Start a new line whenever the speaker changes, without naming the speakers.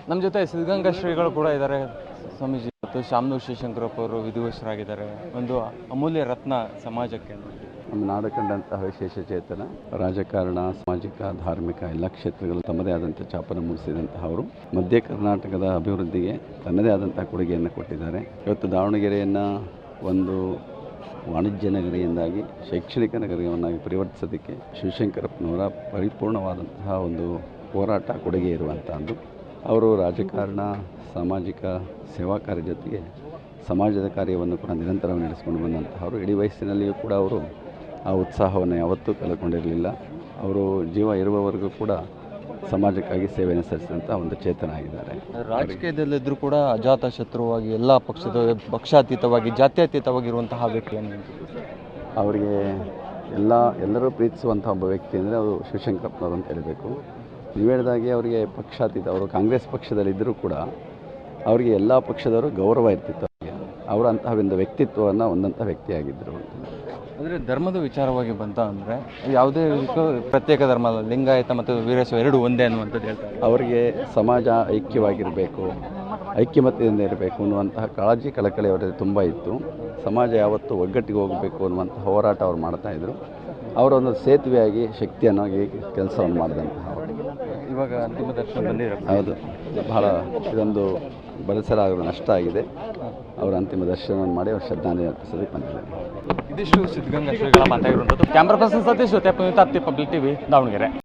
ನಮ್ಮ ಜೊತೆ ಸಿದ್ಧಗಂಗಾ ಶ್ರೀಗಳು ಕೂಡ ಇದ್ದಾರೆ ಸ್ವಾಮೀಜಿ ಮತ್ತು ಶಾಮನೂರು ಶಿವಶಂಕರಪ್ಪ ಅವರು ವಿಧಿವಶರಾಗಿದ್ದಾರೆ. ಒಂದು ಅಮೂಲ್ಯ ರತ್ನ ಸಮಾಜಕ್ಕೆ.
ನಮ್ಮ ನಾಡು ಕಂಡಂತಹ ವಿಶೇಷ ಚೇತನ, ರಾಜಕಾರಣ, ಸಾಮಾಜಿಕ, ಧಾರ್ಮಿಕ ಎಲ್ಲ ಕ್ಷೇತ್ರಗಳು ತಮ್ಮದೇ ಆದಂಥ ಛಾಪನ್ನು ಮೂಡಿಸಿದಂತಹ ಅವರು ಮಧ್ಯ ಕರ್ನಾಟಕದ ಅಭಿವೃದ್ಧಿಗೆ ತನ್ನದೇ ಆದಂಥ ಕೊಡುಗೆಯನ್ನು ಕೊಟ್ಟಿದ್ದಾರೆ. ಇವತ್ತು ದಾವಣಗೆರೆಯನ್ನು ಒಂದು ವಾಣಿಜ್ಯ ನಗರಿಯಿಂದಾಗಿ ಶೈಕ್ಷಣಿಕ ನಗರವನ್ನಾಗಿ ಪರಿವರ್ತಿಸೋದಕ್ಕೆ ಶಿವಶಂಕರಪ್ಪನವರ ಪರಿಪೂರ್ಣವಾದಂತಹ ಒಂದು ಹೋರಾಟ ಕೊಡುಗೆ ಇರುವಂಥದ್ದು. ಅವರು ರಾಜಕಾರಣ, ಸಾಮಾಜಿಕ ಸೇವಾ ಕಾರ್ಯ ಜೊತೆಗೆ ಸಮಾಜದ ಕಾರ್ಯವನ್ನು ಕೂಡ ನಿರಂತರವಾಗಿ ನಡೆಸಿಕೊಂಡು ಬಂದಂತಹವರು. ಇಡೀ ವಯಸ್ಸಿನಲ್ಲಿಯೂ ಕೂಡ ಅವರು ಆ ಉತ್ಸಾಹವನ್ನು ಯಾವತ್ತೂ ಕಳ್ಕೊಂಡಿರಲಿಲ್ಲ. ಅವರು ಜೀವ ಇರುವವರೆಗೂ ಕೂಡ ಸಮಾಜಕ್ಕಾಗಿ ಸೇವೆಯನ್ನು ಸಲ್ಲಿಸಿದಂಥ ಒಂದು ಚೇತನ ಆಗಿದ್ದಾರೆ.
ರಾಜಕೀಯದಲ್ಲಿದ್ದರೂ ಕೂಡ ಅಜಾತ ಶತ್ರುವಾಗಿ ಎಲ್ಲ ಪಕ್ಷಾತೀತವಾಗಿ ಜಾತ್ಯತೀತವಾಗಿರುವಂತಹ ವ್ಯಕ್ತಿಯನ್ನು
ಅವರಿಗೆ ಎಲ್ಲರೂ ಪ್ರೀತಿಸುವಂಥ ಒಬ್ಬ ವ್ಯಕ್ತಿ ಅಂದರೆ ಅದು ಶಿವಶಂಕರಪ್ಪನವರು ಅಂತ ಹೇಳಬೇಕು. ನೀವು ಹೇಳಿದಾಗೆ ಅವರಿಗೆ ಪಕ್ಷಾತೀತ, ಅವರು ಕಾಂಗ್ರೆಸ್ ಪಕ್ಷದಲ್ಲಿದ್ದರೂ ಕೂಡ ಅವರಿಗೆ ಎಲ್ಲ ಪಕ್ಷದವರು ಗೌರವ ಇರ್ತಿತ್ತು. ಅವರ ಅಂತಹ ಒಂದು ವ್ಯಕ್ತಿತ್ವವನ್ನು ಹೊಂದಂಥ ವ್ಯಕ್ತಿಯಾಗಿದ್ದರು.
ಅಂದರೆ ಧರ್ಮದ ವಿಚಾರವಾಗಿ ಬಂತ ಅಂದರೆ ಯಾವುದೇ ಪ್ರತ್ಯೇಕ ಧರ್ಮ ಅಲ್ಲ, ಲಿಂಗಾಯತ ಮತ್ತು ವೀರಶೈವ ಎರಡು ಒಂದೇ ಅನ್ನುವಂಥದ್ದು ಹೇಳ್ತಾರೆ.
ಅವರಿಗೆ ಸಮಾಜ ಐಕ್ಯವಾಗಿರಬೇಕು, ಐಕ್ಯಮತ್ಯದಿಂದ ಇರಬೇಕು ಅನ್ನುವಂತಹ ಕಾಳಜಿ ಕಳಕಳಿ ಅವರಲ್ಲಿ ತುಂಬ ಇತ್ತು. ಸಮಾಜ ಯಾವತ್ತೂ ಒಗ್ಗಟ್ಟಿಗೆ ಹೋಗಬೇಕು ಅನ್ನುವಂಥ ಹೋರಾಟ ಅವರು ಮಾಡ್ತಾಯಿದ್ರು. ಅವರೊಂದು ಸೇತುವೆಯಾಗಿ ಶಕ್ತಿಯನ್ನಾಗಿ ಕೆಲಸವನ್ನು ಮಾಡಿದಂತಹ
ಇವಾಗ ಅಂತಿಮ ದರ್ಶನ ಬಂದಿರೋ.
ಹೌದು, ಬಹಳ ಇದೊಂದು ಬಳಸಲಾಗಲು ನಷ್ಟ ಆಗಿದೆ. ಅವರ ಅಂತಿಮ ದರ್ಶನವನ್ನು ಮಾಡಿ ಅವರು ಶ್ರದ್ಧಾಂಜಲಿ ಅರ್ಪಿಸೋದಕ್ಕೆ ಬಂದಿದ್ದಾರೆ.
ಇದಿಷ್ಟು ಸಿದ್ಧಗಂಗಾ ಶ್ರೀಗಳ ಮಾತಾಗಿರುವಂಥದ್ದು. ಕ್ಯಾಮ್ರಾ ಪರ್ಸನ್ ಸತೀಶ್ ಜೊತೆ ಪಬ್ಲಿಕ್ ಟಿವಿ ದಾವಣಗೆರೆ.